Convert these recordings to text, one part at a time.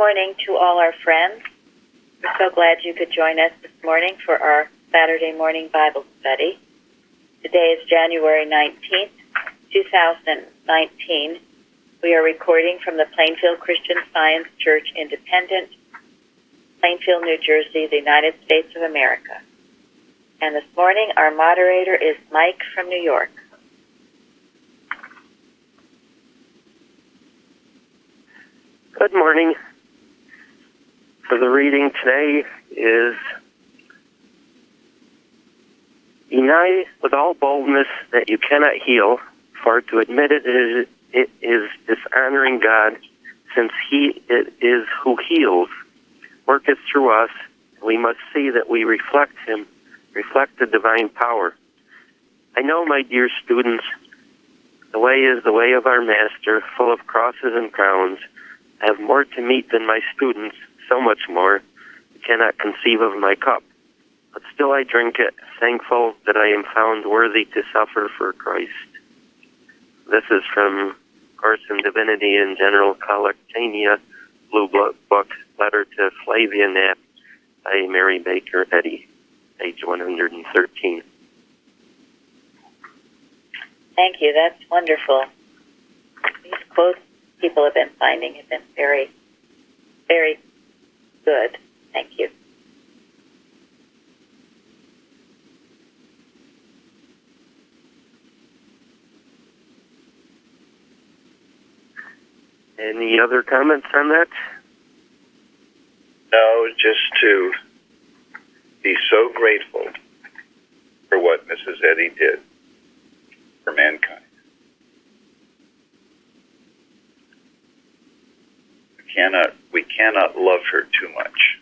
morning to all our friends. We're so glad you could join us this morning for our Saturday morning Bible study. Today is January 19th, 2019. We are recording from the Plainfield Christian Science Church Independent, Plainfield, New Jersey, the United States of America. And this morning our moderator is Mike from New York. Good morning. For the reading today is, deny with all boldness that you cannot heal, for to admit it is dishonoring God, since He it is who heals, worketh through us. We must see that we reflect Him, reflect the divine power. I know, my dear students, the way is the way of our Master, full of crosses and crowns. I have more to meet than my students, so much more, I cannot conceive of my cup. But still I drink it, thankful that I am found worthy to suffer for Christ. This is from Course in Divinity and General Collectania, Blue Book, Letter to Flavia Knapp by Mary Baker Eddy, page 113. Thank you. That's wonderful. These quotes people have been finding have been very, very good. Thank you. Any other comments on that? No, just to be so grateful for what Mrs. Eddy did for mankind. We cannot love her too much.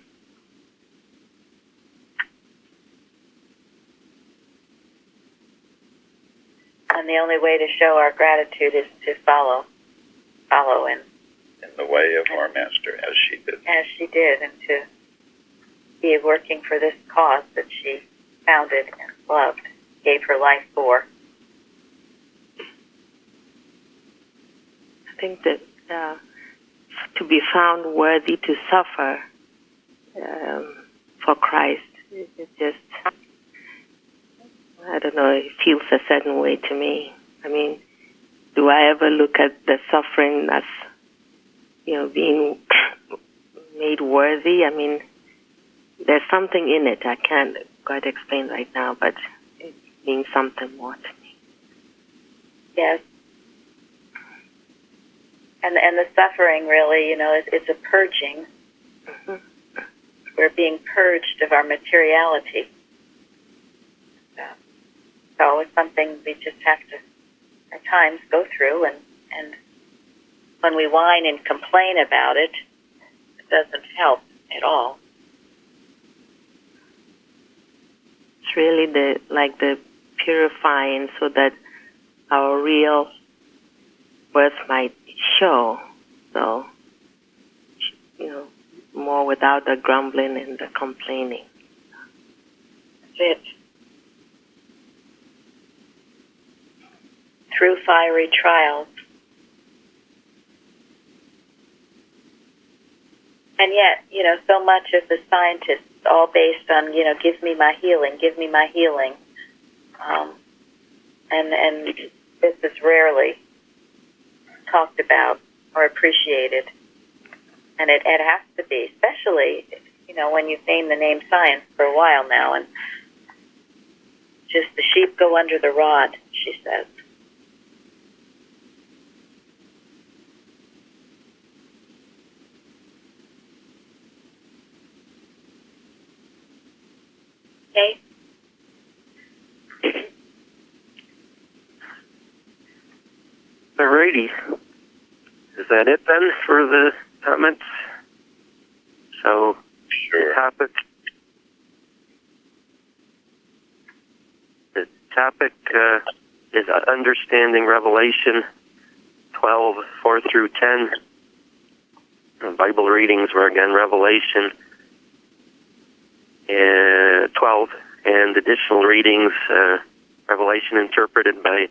And the only way to show our gratitude is to follow in the way of our Master, as she did. As she did, and to be working for this cause that she founded and loved, gave her life for. I think that to be found worthy to suffer for Christ is just, I don't know, it feels a certain way to me. I mean, do I ever look at the suffering as, being made worthy? I mean, there's something in it I can't quite explain right now, but it means something more to me. Yes. And the suffering really, is a purging. Mm-hmm. We're being purged of our materiality. So it's something we just have to, at times, go through. And when we whine and complain about it, it doesn't help at all. It's really the purifying so that our real worth might show. So, more without the grumbling and the complaining. That's it. Through fiery trials. And yet, so much of the scientists all based on, give me my healing, give me my healing. And this is rarely talked about or appreciated. And it has to be, especially, when you've named the name science for a while now. And just the sheep go under the rod, she says. Okay. Alrighty. Is that it then for the comments? So, sure. The topic is understanding Revelation 12, 4 through 10. The Bible readings were again Revelation 12, and additional readings, Revelation interpreted by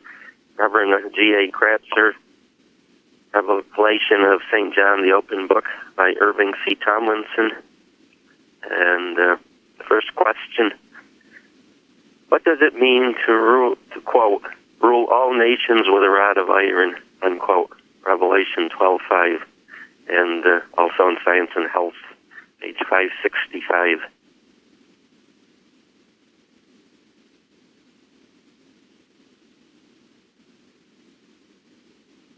Reverend G.A. Kratzer, Revelation of St. John, the Open Book by Irving C. Tomlinson. And the first question, what does it mean to rule, to quote, rule all nations with a rod of iron, unquote, Revelation 12:5, and also in Science and Health, page 565.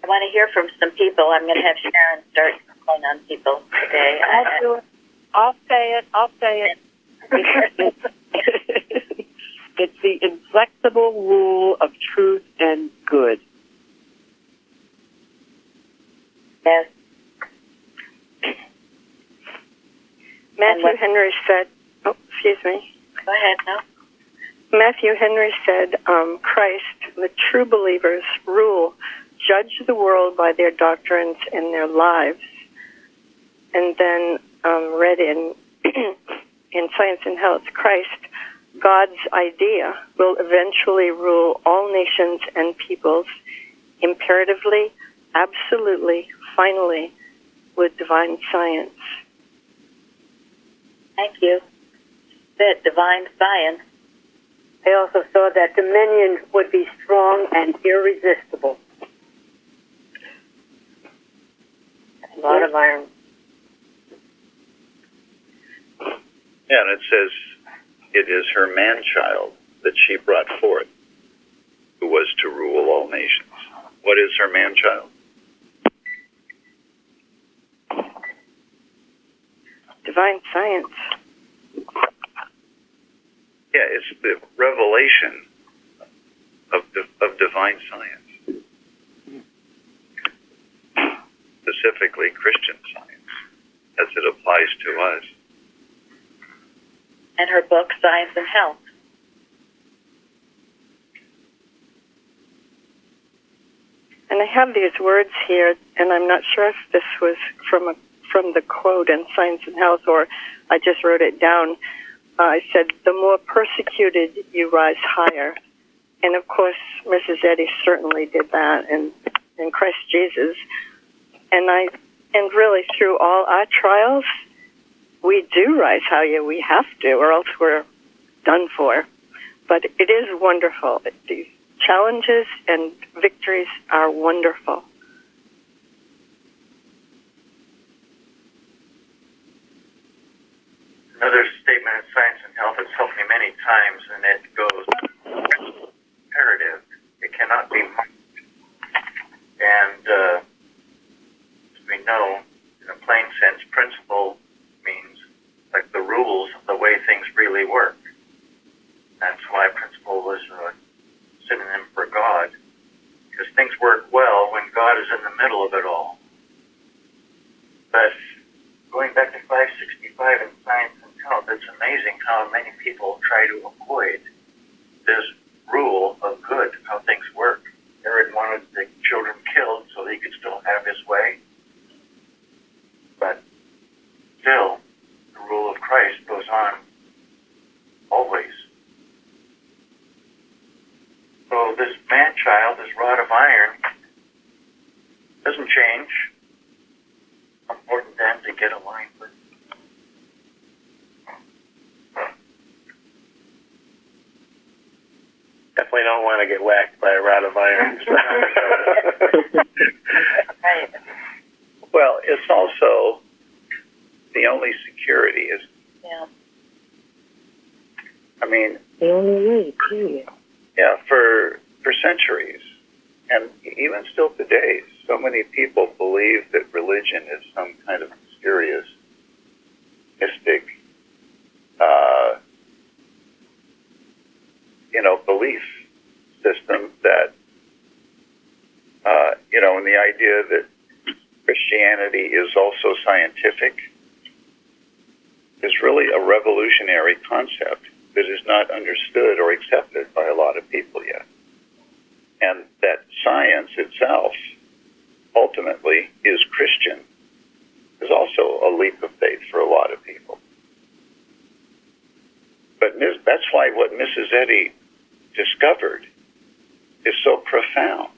I want to hear from some people. I'm going to have Sharon start calling on people today. I'll do it. I'll say it. It's the inflexible rule of truth and good. Yes. Matthew Henry said, excuse me. Go ahead, no? Matthew Henry said, Christ, the true believers, rule, judge the world by their doctrines and their lives. And then read in in Science and Health, Christ, God's idea, will eventually rule all nations and peoples imperatively, absolutely, finally, with divine science. Thank you. That divine science. They also saw that dominion would be strong and irresistible. A lot of iron. Yeah, and it says, it is her man-child that she brought forth, who was to rule all nations. What is her man-child? Divine science. Yeah, it's the revelation of divine science. Specifically Christian science, as it applies to us. And her book, Science and Health. And I have these words here, and I'm not sure if this was from the quote in Science and Health, or I just wrote it down. I said, the more persecuted you rise higher. And of course, Mrs. Eddy certainly did that in Christ Jesus. And really through all our trials, we do rise higher. We have to, or else we're done for. But it is wonderful. These challenges and victories are wonderful. Another statement in Science and Health that's helped me many times, and it goes, imperative. It cannot be marked. And as we know, in a plain sense, principle means like the rules of the way things really work. That's why principle was a synonym for God, because things work well when God is in the middle of it all. But going back to 565 in Science and Health, it's amazing how many people try to avoid this rule of good, how things work. Herod wanted the children killed so he could still have his way. But still, the rule of Christ goes on always. So this man-child, this rod of iron, doesn't change. It's important then to get aligned with. Definitely don't want to get whacked by a rod of iron. Right. Well, it's also the only security is. Yeah. I mean, The only way, period. yeah, for centuries, and even still today, so many people believe that religion is some kind of mysterious, mystic, belief system that, and the idea that Christianity is also scientific is really a revolutionary concept that is not understood or accepted by a lot of people yet. And that science itself ultimately is Christian is also a leap of faith for a lot of people. But that's why what Mrs. Eddy discovered is so profound.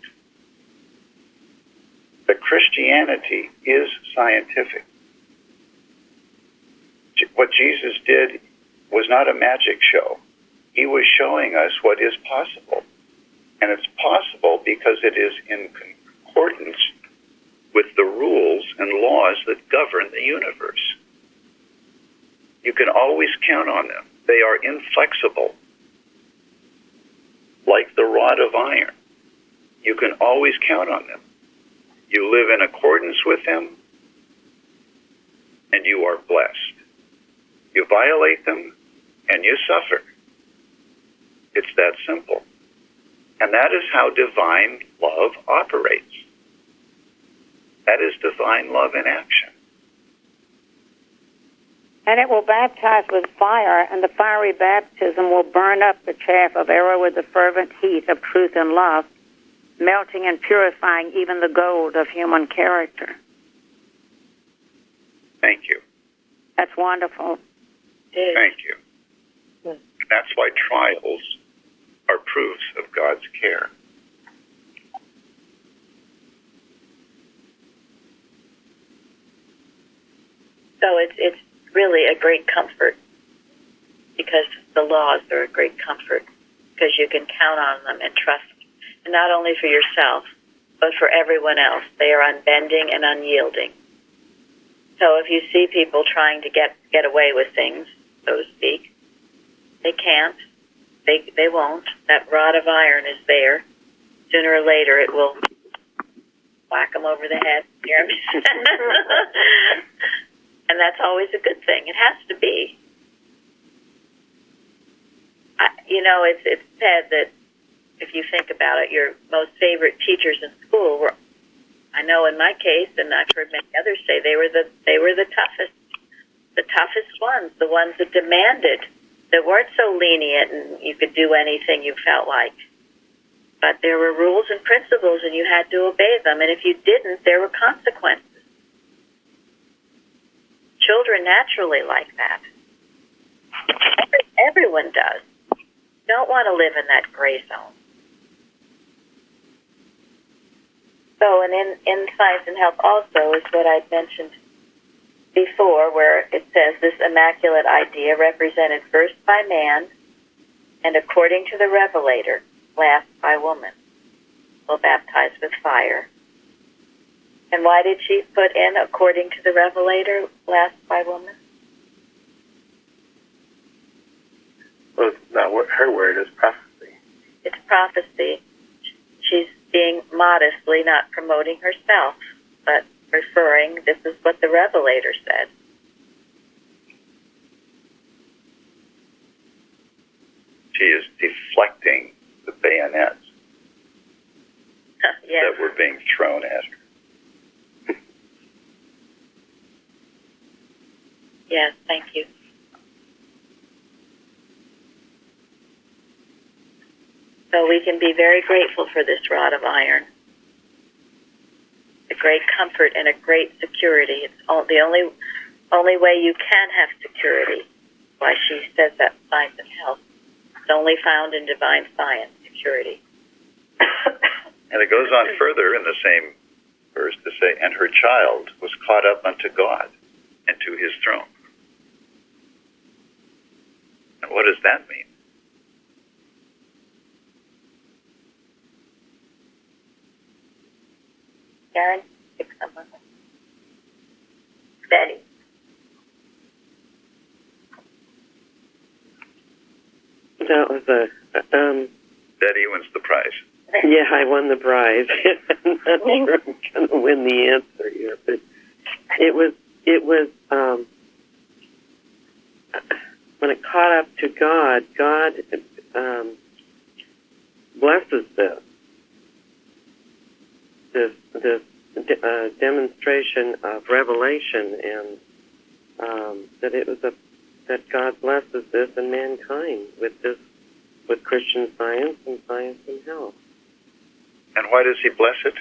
That Christianity is scientific. What Jesus did was not a magic show. He was showing us what is possible. And it's possible because it is in concordance with the rules and laws that govern the universe. You can always count on them. They are inflexible, like the rod of iron. You can always count on them. You live in accordance with them, and you are blessed. You violate them, and you suffer. It's that simple. And that is how divine love operates. That is divine love in action. And it will baptize with fire, and the fiery baptism will burn up the chaff of error with the fervent heat of truth and love, melting and purifying even the gold of human character. Thank you. That's wonderful. Thank you. That's why trials are proofs of God's care. So it's really a great comfort, because the laws are a great comfort, because you can count on them and trust, and not only for yourself, but for everyone else. They are unbending and unyielding. So if you see people trying to get away with things, so to speak, they can't. They won't. That rod of iron is there. Sooner or later, it will whack them over the head. Jeremy. And that's always a good thing. It has to be. It's said that if you think about it, your most favorite teachers in school were, I know in my case, and I've heard many others say, they were the toughest ones, the ones that demanded, that weren't so lenient and you could do anything you felt like. But there were rules and principles, and you had to obey them. And if you didn't, there were consequences. Children naturally like that. Everyone does. You don't want to live in that gray zone. So, and in Science and Health also is what I mentioned before, where it says this immaculate idea represented first by man and according to the revelator, last by woman, will baptize with fire. And why did she put in according to the revelator, last by woman? Well, it's not her word, it's prophecy. It's prophecy. She's being modestly not promoting herself, but referring, this is what the revelator said. She is deflecting the bayonets Yes. that were being thrown at her. Yes, thank you. So we can be very grateful for this rod of iron. A great comfort and a great security. It's the only way you can have security. Why she says that in Science and Health. It's only found in divine science, security. And it goes on further in the same verse to say, and her child was caught up unto God and to his throne. And what does that mean? Karen, pick someone. Betty. That was Betty wins the prize. yeah, I won the prize. I'm not sure I'm going to win the answer here, but it was when it caught up to God, God blesses this demonstration of revelation, and that God blesses this and mankind with Christian Science and Science and Health. And why does he bless it?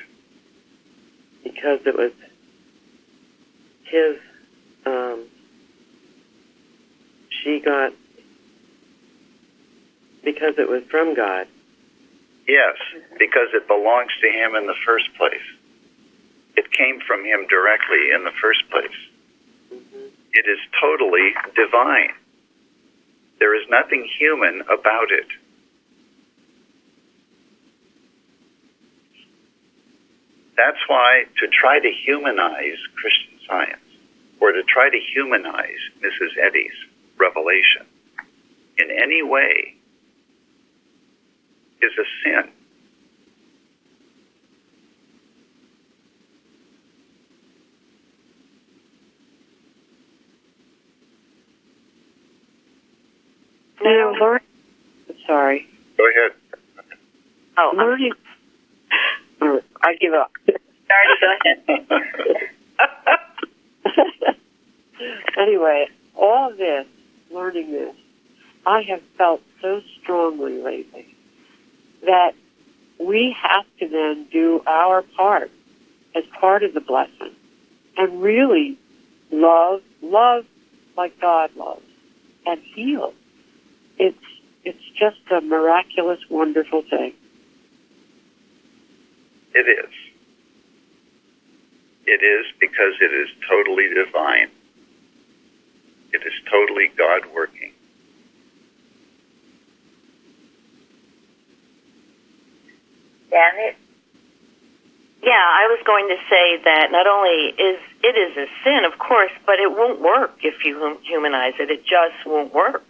Because it was his, because it was from God. Yes, because it belongs to him in the first place. It came from him directly in the first place. It is totally divine. There is nothing human about it. That's why to try to humanize Christian Science, or to try to humanize Mrs. Eddy's revelation in any way, is a sin. Sorry. Go ahead. Oh, learning. I give up. Sorry, go ahead. Anyway, all this, learning this, I have felt so strongly lately that we have to then do our part as part of the blessing and really love like God loves and heal. It's just a miraculous, wonderful thing. It is. It is because it is totally divine. It is totally God working. Janet? Yeah, I was going to say that not only is it a sin, of course, but it won't work if you humanize it. It just won't work.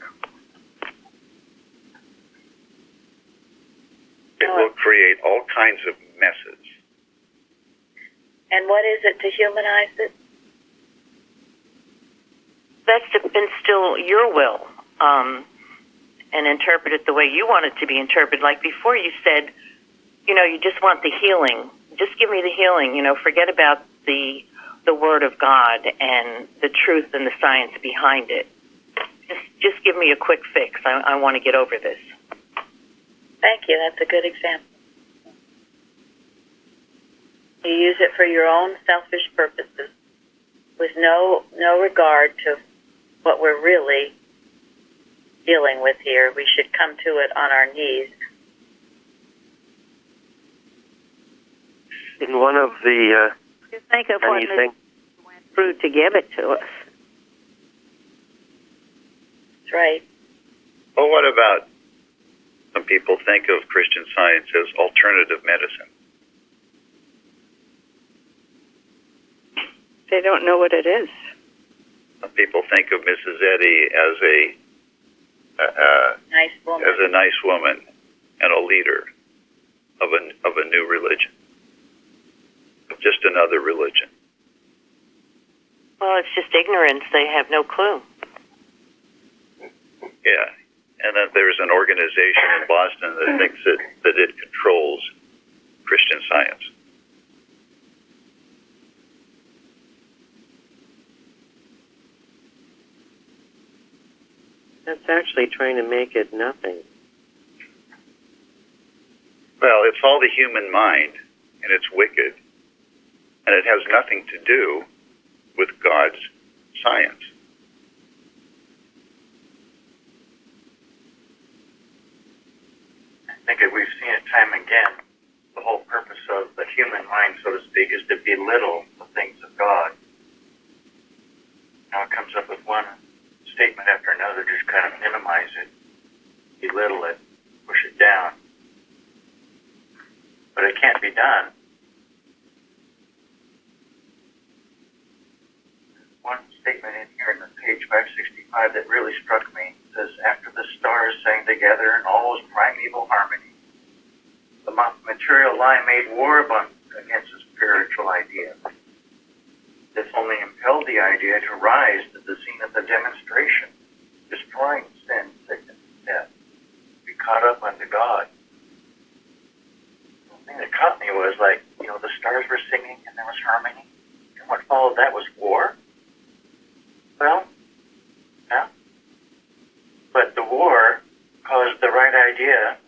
It will create all kinds of messes. And what is it to humanize it? That's to instill your will and interpret it the way you want it to be interpreted. Like before you said, you just want the healing. Just give me the healing. Forget about the Word of God and the truth and the science behind it. Just give me a quick fix. I want to get over this. Thank you. That's a good example. You use it for your own selfish purposes with no regard to what we're really dealing with here. We should come to it on our knees. In one of the Think of what anything. Ms. went through to give it to us. That's right. Well, what about some people think of Christian Science as alternative medicine? They don't know what it is. Some people think of Mrs. Eddy as Nice woman. a nice woman and a leader of a new religion, just another religion. Well, it's just ignorance. They have no clue. Yeah, and then there's an organization in Boston that thinks that it controls Christian Science. That's actually trying to make it nothing. Well, it's all the human mind, and it's wicked, and it has nothing to do with God's science. I think that we've seen it time and again. The whole purpose of the human mind, so to speak, is to belittle the things of God. Now it comes up with one statement after another, just kind of minimize it, belittle it, push it down. But it can't be done. There's one statement in here in the page 565 that really struck me. It says, after the stars sang together in all those primeval harmony, the material lie made war against the spiritual idea. This only impelled the idea to rise to the scene of the demonstration, destroying sin, sickness, and death, be caught up unto God. The thing that caught me was the stars were singing and there was harmony, and what followed that was war. Well, yeah, but the war caused the right idea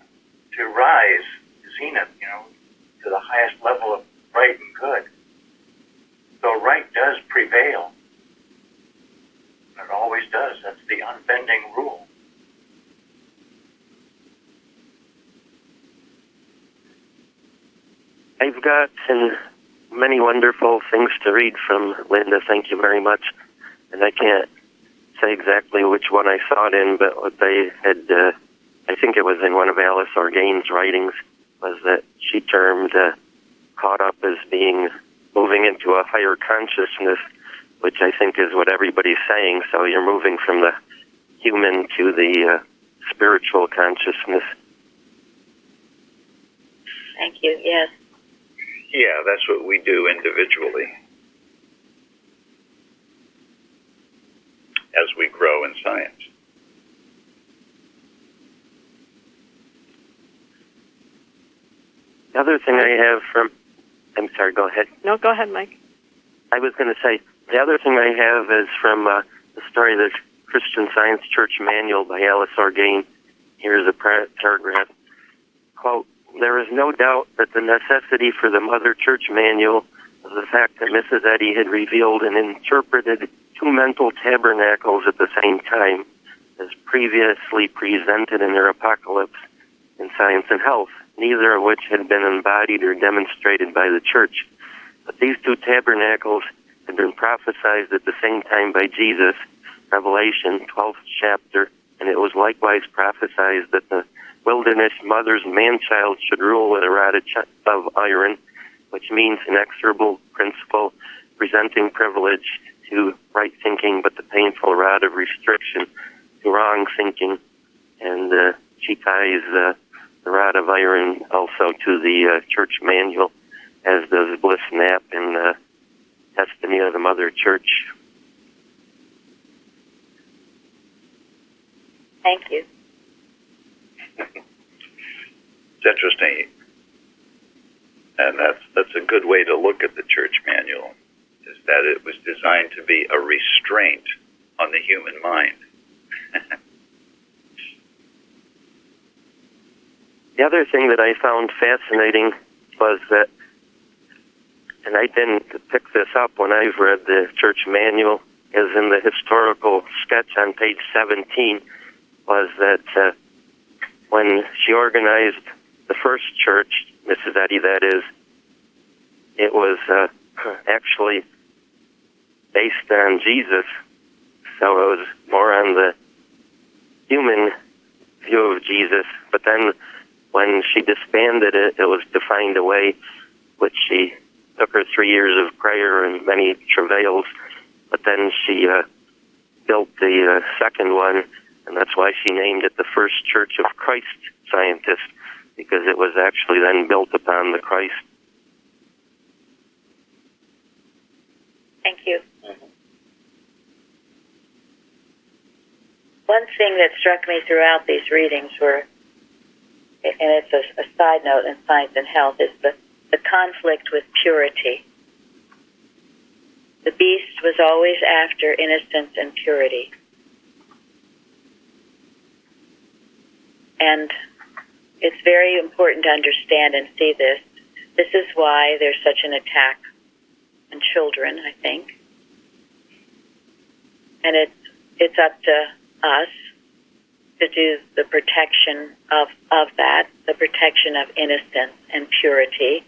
to rise to zenith, to the highest level of right and good. So right does prevail. It always does. That's the unbending rule. I've got in many wonderful things to read from Linda. Thank you very much. And I can't say exactly which one I saw it in, but what they had, I think it was in one of Alice Orgain's writings, was that she termed caught up as being moving into a higher consciousness, which I think is what everybody's saying. So you're moving from the human to the spiritual consciousness. Thank you. Yes. Yeah, that's what we do individually as we grow in science. The other thing I have from... I'm sorry, go ahead. No, go ahead, Mike. I was going to say, the other thing I have is from the story of the Christian Science Church Manual by Alice Orgain. Here's a paragraph. Quote, "There is no doubt that the necessity for the Mother Church Manual was the fact that Mrs. Eddy had revealed and interpreted two mental tabernacles at the same time, as previously presented in her Apocalypse in Science and Health, neither of which had been embodied or demonstrated by the Church. But these two tabernacles had been prophesied at the same time by Jesus, Revelation, 12th chapter, and it was likewise prophesied that the wilderness mother's man-child should rule with a rod of iron, which means inexorable principle, presenting privilege to right thinking, but the painful rod of restriction to wrong thinking." And she ties the rod of iron also to the church manual, as does Bliss Knapp in Destiny of the Mother Church. Thank you. It's interesting, and that's a good way to look at the church manual, is that it was designed to be a restraint on the human mind. The other thing that I found fascinating was that, and I didn't pick this up when I've read the church manual, is in the historical sketch on page 17, was that when she organized the first church, Mrs. Eddy, that is, it was actually based on Jesus, so it was more on the human view of Jesus. But then when she disbanded it, it was to find a way, which she took her 3 years of prayer and many travails, but then she built the second one, and that's why she named it the First Church of Christ Scientists, because it was actually then built upon the Christ. Thank you. Mm-hmm. One thing that struck me throughout these readings were, and it's a side note in Science and Health, is the conflict with purity. The beast was always after innocence and purity. And it's very important to understand and see this. This is why there's such an attack on children, I think. And it's up to us to do the protection of that, the protection of innocence and purity.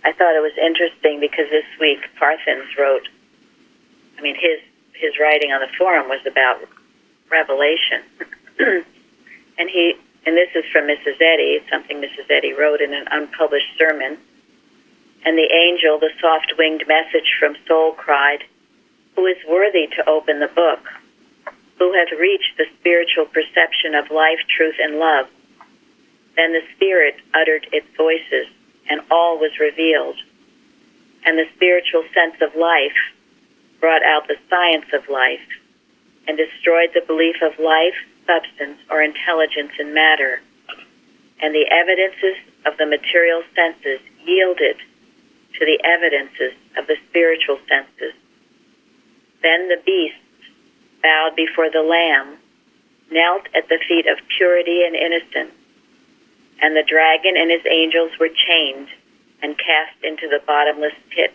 I thought it was interesting because this week Parthens wrote, I mean, his writing on the forum was about Revelation. And this is from Mrs. Eddy. It's something Mrs. Eddy wrote in an unpublished sermon. "And the angel, the soft-winged message from soul, cried, 'Who is worthy to open the book? Who hath reached the spiritual perception of life, truth, and love?' Then the Spirit uttered its voices, and all was revealed. And the spiritual sense of life brought out the science of life, and destroyed the belief of life, substance, or intelligence in matter. And the evidences of the material senses yielded to the evidences of the spiritual senses. Then the beasts bowed before the Lamb, knelt at the feet of purity and innocence, and the dragon and his angels were chained and cast into the bottomless pit.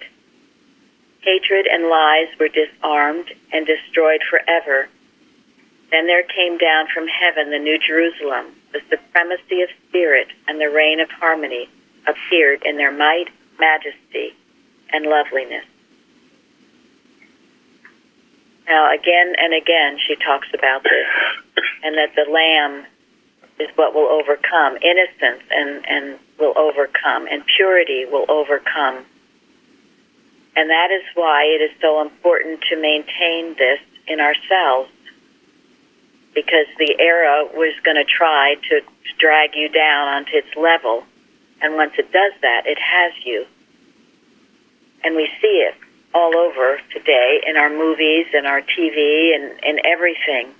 Hatred and lies were disarmed and destroyed forever. Then there came down from heaven the New Jerusalem, the supremacy of spirit and the reign of harmony appeared in their might, majesty, and loveliness. Now, again and again, she talks about this, and that the Lamb is what will overcome. Innocence and will overcome, and purity will overcome. And that is why it is so important to maintain this in ourselves, because the era was going to try to drag you down onto its level. And once it does that, it has you. And we see it all over today in our movies and our TV and in everything.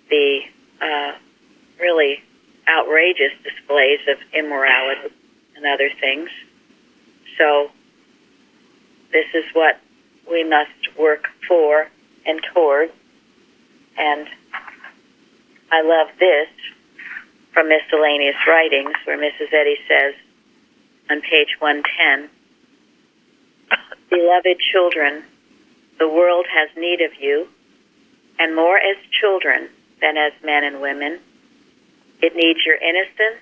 The really outrageous displays of immorality and other things. So this is what we must work for and toward. And I love this from Miscellaneous Writings, where Mrs. Eddy says on page 110, "Beloved children, the world has need of you, and more as children than as men and women. It needs your innocence,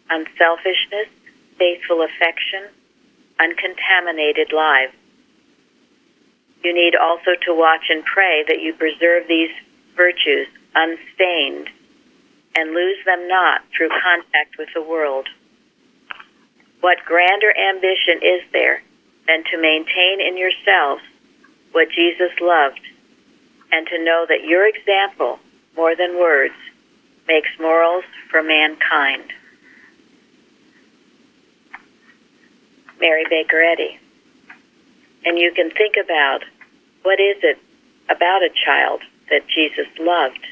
unselfishness, faithful affection, uncontaminated lives. You need also to watch and pray that you preserve these virtues unstained and lose them not through contact with the world. What grander ambition is there than to maintain in yourselves what Jesus loved, and to know that your example, more than words, makes morals for mankind?" Mary Baker Eddy. And you can think about, what is it about a child that Jesus loved?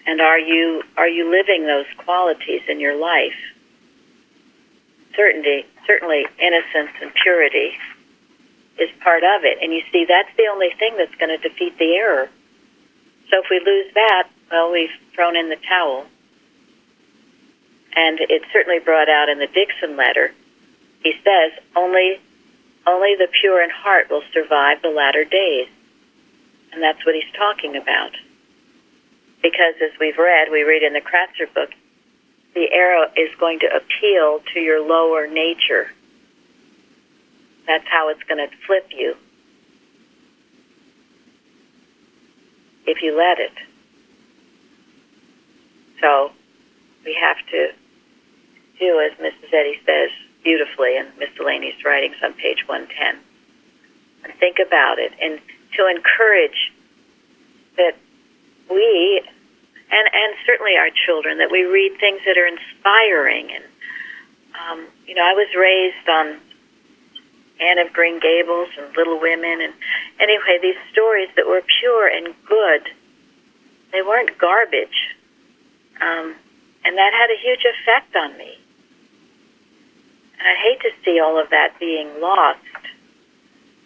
And are you living those qualities in your life? Certainly innocence and purity is part of it. And you see, that's the only thing that's going to defeat the error. So if we lose that, well, we've thrown in the towel. And it's certainly brought out in the Dixon letter. He says, only the pure in heart will survive the latter days. And that's what he's talking about. Because as we read in the Kratzer book, the arrow is going to appeal to your lower nature. That's how it's going to flip you, if you let it. So we have to do, as Mrs. Eddy says beautifully in Miscellaneous Writings on page 110, and think about it, and to encourage that we, and certainly our children, that we read things that are inspiring. And, I was raised on Anne of Green Gables and Little Women, and anyway, these stories that were pure and good, they weren't garbage. And that had a huge effect on me. And I hate to see all of that being lost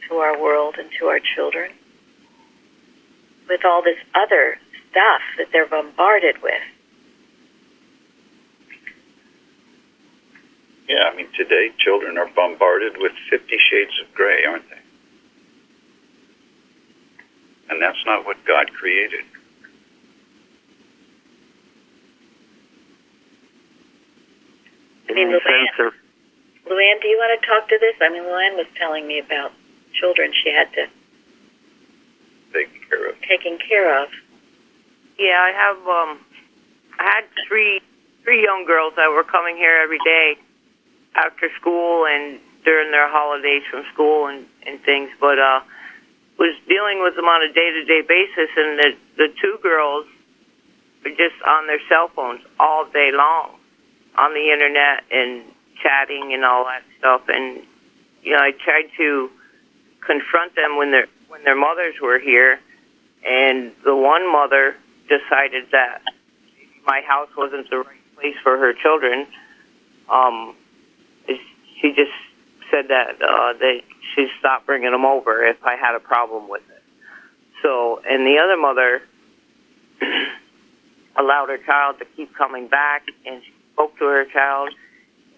to our world and to our children with all this other stuff that they're bombarded with. Yeah, I mean, today children are bombarded with 50 Shades of Grey, aren't they? And that's not what God created. I mean, Luann, do you want to talk to this? I mean, Luann was telling me about children she had to taken care of. Yeah, I had three young girls that were coming here every day after school and during their holidays from school and things, but was dealing with them on a day-to-day basis, and the two girls were just on their cell phones all day long, on the internet and chatting and all that stuff. And I tried to confront them when their mothers were here, and the one mother decided that my house wasn't the right place for her children. She just said that she'd stop bringing them over if I had a problem with it. So, and the other mother allowed her child to keep coming back, and she spoke to her child.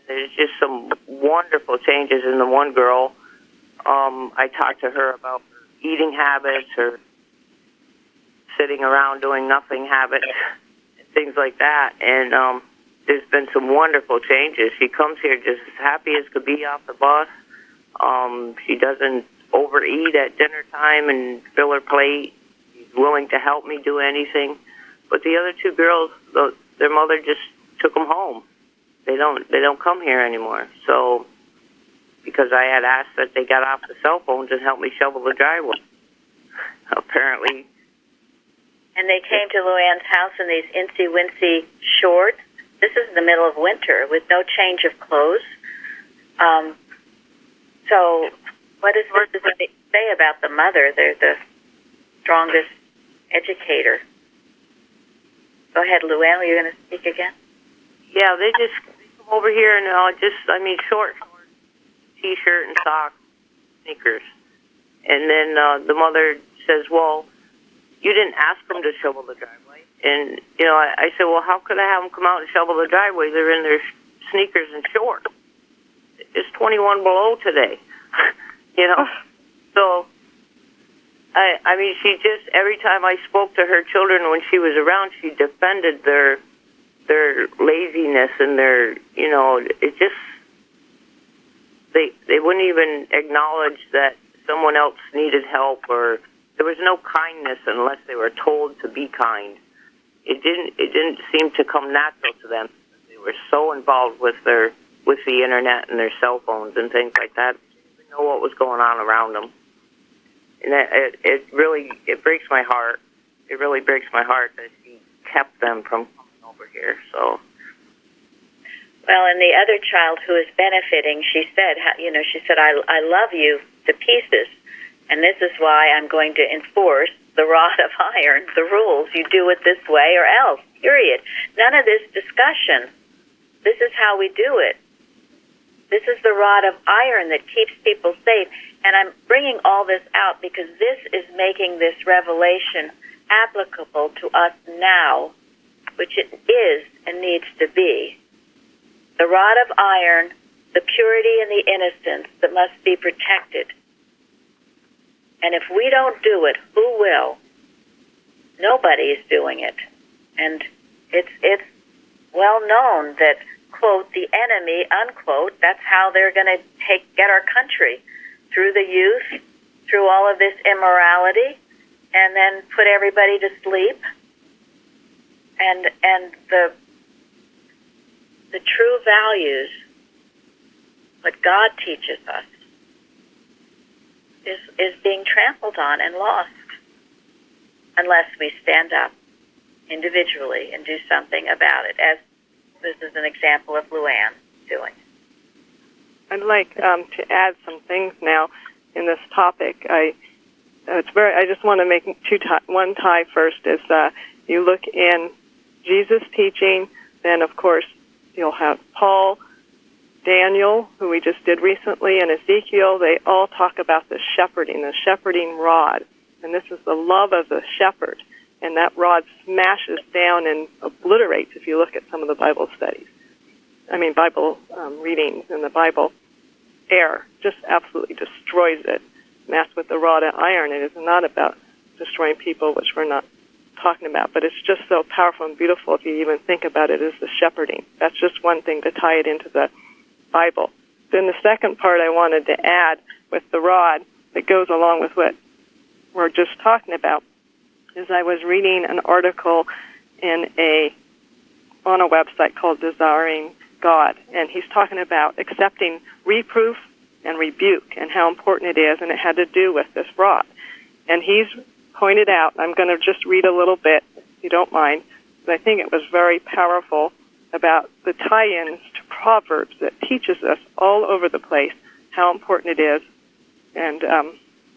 There's just some wonderful changes in the one girl. I talked to her about her eating habits, her sitting around doing nothing habits, and things like that. And there's been some wonderful changes. She comes here just as happy as could be off the bus. She doesn't overeat at dinner time and fill her plate. She's willing to help me do anything. But the other two girls, their mother just took them home. They don't come here anymore. So, because I had asked that they got off the cell phones and help me shovel the driveway. Apparently. And they came to Luann's house in these incy-wincy shorts. This is the middle of winter with no change of clothes. So what does this say about the mother? They're the strongest educator. Go ahead, Luann. Are you going to speak again? Yeah, they come over here and short T-shirt and socks, sneakers. And then the mother says, well, you didn't ask them to shovel the driveway. And, I said, well, how could I have them come out and shovel the driveway? They're in their sneakers and shorts. It's 21 below today, So, she just, every time I spoke to her children when she was around, she defended their laziness and their, it just, they wouldn't even acknowledge that someone else needed help, or there was no kindness unless they were told to be kind. It didn't seem to come natural to them. They were so involved with the internet and their cell phones and things like that. They didn't even know what was going on around them. And it really breaks my heart. It really breaks my heart that she kept them from coming over here. So. Well, and the other child who is benefiting, she said, I love you to pieces, and this is why I'm going to enforce the rod of iron, the rules. You do it this way or else, period. None of this discussion. This is how we do it. This is the rod of iron that keeps people safe. And I'm bringing all this out because this is making this revelation applicable to us now, which it is and needs to be. The rod of iron, the purity and the innocence that must be protected. And if we don't do it, who will? Nobody is doing it. And it's well known that, quote, the enemy, unquote, that's how they're going to get our country, through the youth, through all of this immorality, and then put everybody to sleep. And the true values, what God teaches us, is being trampled on and lost unless we stand up individually and do something about it, as this is an example of Luann doing. I'd like to add some things now in this topic. I just want to make one tie first. Is you look in Jesus' teaching, then of course you'll have Paul, Daniel, who we just did recently, and Ezekiel. They all talk about the shepherding rod, and this is the love of the shepherd. And that rod smashes down and obliterates, if you look at some of the Bible studies. Bible readings in the Bible, just absolutely destroys it. And that's with the rod of iron. It is not about destroying people, which we're not talking about, but it's just so powerful and beautiful if you even think about it as the shepherding. That's just one thing to tie it into the Bible. Then the second part I wanted to add with the rod that goes along with what we're just talking about is I was reading an article on a website called Desiring God, and he's talking about accepting reproof and rebuke and how important it is, and it had to do with this rod. And he's pointed out, I'm going to just read a little bit, if you don't mind, but I think it was very powerful about the tie-ins to Proverbs that teaches us all over the place how important it is and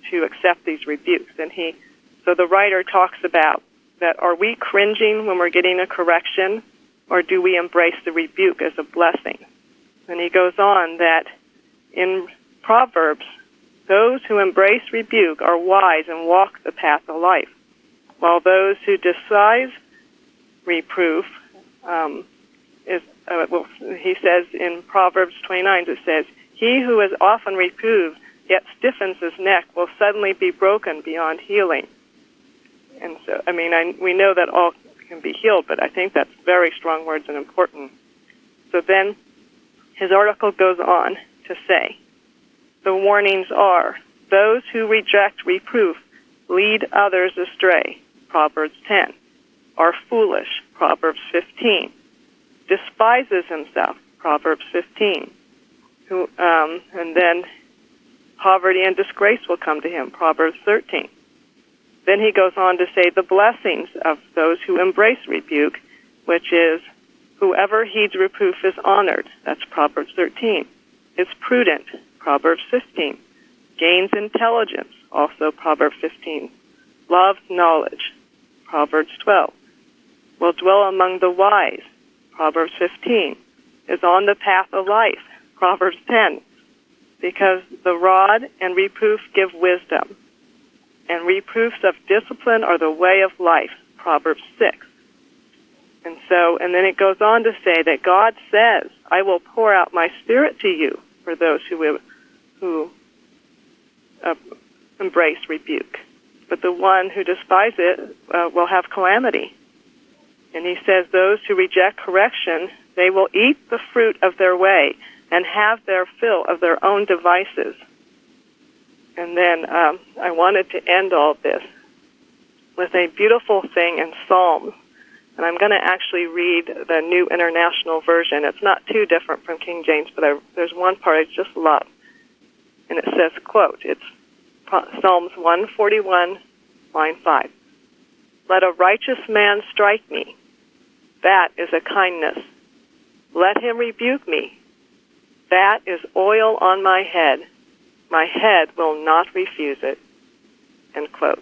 to accept these rebukes. And so the writer talks about that, are we cringing when we're getting a correction, or do we embrace the rebuke as a blessing? And he goes on that in Proverbs, those who embrace rebuke are wise and walk the path of life, while those who despise reproof he says in Proverbs 29, it says, he who is often reproved yet stiffens his neck will suddenly be broken beyond healing. And so, we know that all can be healed, but I think that's very strong words and important. So then his article goes on to say, the warnings are, those who reject reproof lead others astray, Proverbs 10, are foolish, Proverbs 15, despises himself, Proverbs 15, and then poverty and disgrace will come to him, Proverbs 13. Then he goes on to say the blessings of those who embrace rebuke, which is whoever heeds reproof is honored, that's Proverbs 13, is prudent, Proverbs 15, gains intelligence, also Proverbs 15, loves knowledge, Proverbs 12, will dwell among the wise, Proverbs 15, is on the path of life, Proverbs 10, because the rod and reproof give wisdom, and reproofs of discipline are the way of life, Proverbs 6. And then it goes on to say that God says, I will pour out my spirit to you for those who embrace rebuke. But the one who despises it will have calamity. And he says those who reject correction, they will eat the fruit of their way and have their fill of their own devices. And then I wanted to end all this with a beautiful thing in Psalms. And I'm going to actually read the New International Version. It's not too different from King James, but there's one part I just love. And it says, quote, it's Psalms 141, line 5. Let a righteous man strike me. That is a kindness. Let him rebuke me. That is oil on my head. My head will not refuse it. End quote.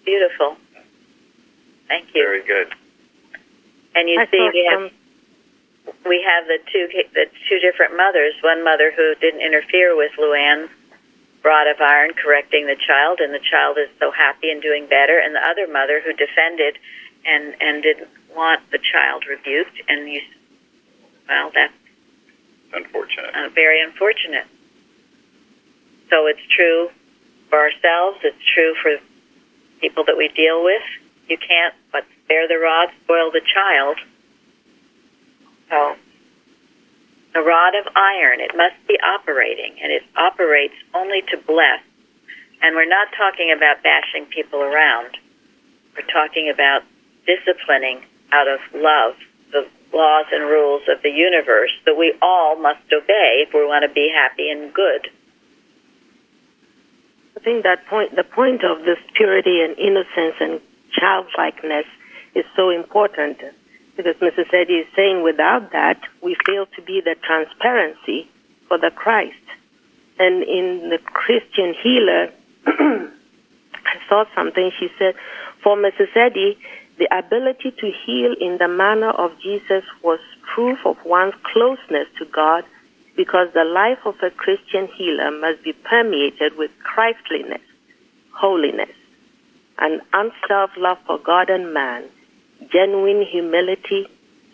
Beautiful. Thank you. Very good. And you see, we have the two different mothers. One mother who didn't interfere with Luann's rod of iron correcting the child, and the child is so happy and doing better. And the other mother who defended and didn't want the child rebuked. And that's unfortunate. Very unfortunate. So it's true for ourselves. It's true for people that we deal with. You can't but spare the rod, spoil the child. So the rod of iron, it must be operating, and it operates only to bless. And we're not talking about bashing people around. We're talking about disciplining out of love the laws and rules of the universe that we all must obey if we want to be happy and good. I think the point of this purity and innocence and childlikeness is so important, because Mrs. Eddy is saying without that, we fail to be the transparency for the Christ. And in the Christian Healer, I saw something. She said, for Mrs. Eddy, the ability to heal in the manner of Jesus was proof of one's closeness to God, because the life of a Christian healer must be permeated with Christliness, holiness, an unself love for God and man, genuine humility,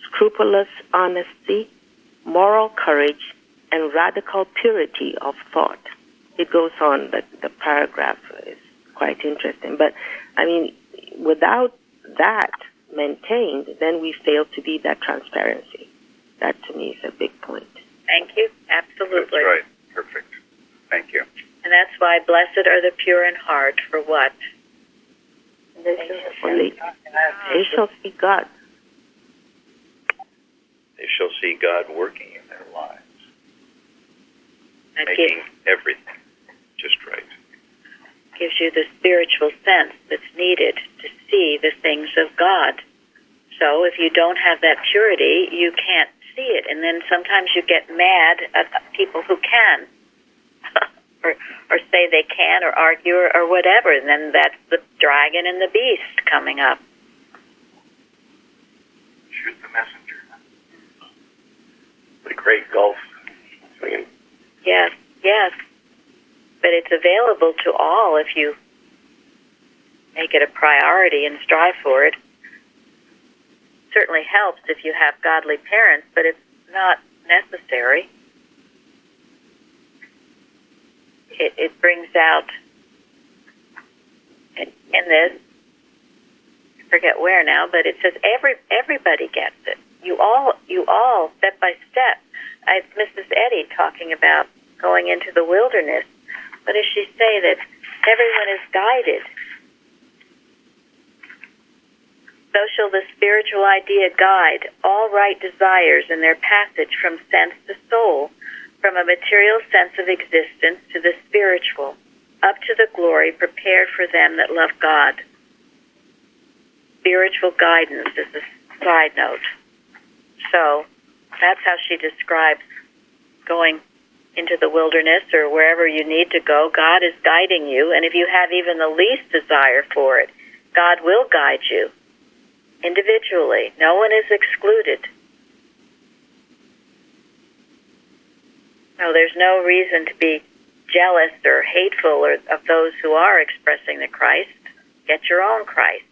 scrupulous honesty, moral courage, and radical purity of thought. It goes on, the paragraph is quite interesting. But, I mean, without that maintained, then we fail to be that transparency. That, to me, is a big point. Thank you. Absolutely. That's right. Perfect. Thank you. And that's why blessed are the pure in heart. For what? They shall see God. They shall see God working in their lives, That making everything just right. gives you the spiritual sense that's needed to see the things of God. So if you don't have that purity, you can't see it. And then sometimes you get mad at people who can. or say they can, or argue, or whatever, and then that's the dragon and the beast coming up. Shoot the messenger. The great gulf between. Yes. But it's available to all if you make it a priority and strive for it. Certainly helps if you have godly parents, but it's not necessary. It brings out, in this, I forget where now, but it says everybody gets it. You all, step by step, Mrs. Eddy talking about going into the wilderness. What does she say? That everyone is guided. So shall the spiritual idea guide all right desires in their passage from sense to soul, from a material sense of existence to the spiritual, up to the glory prepared for them that love God. Spiritual guidance is a side note. So that's how she describes going into the wilderness or wherever you need to go. God is guiding you, and if you have even the least desire for it, God will guide you individually. No one is excluded. So there's no reason to be jealous or hateful of those who are expressing the Christ. Get your own Christ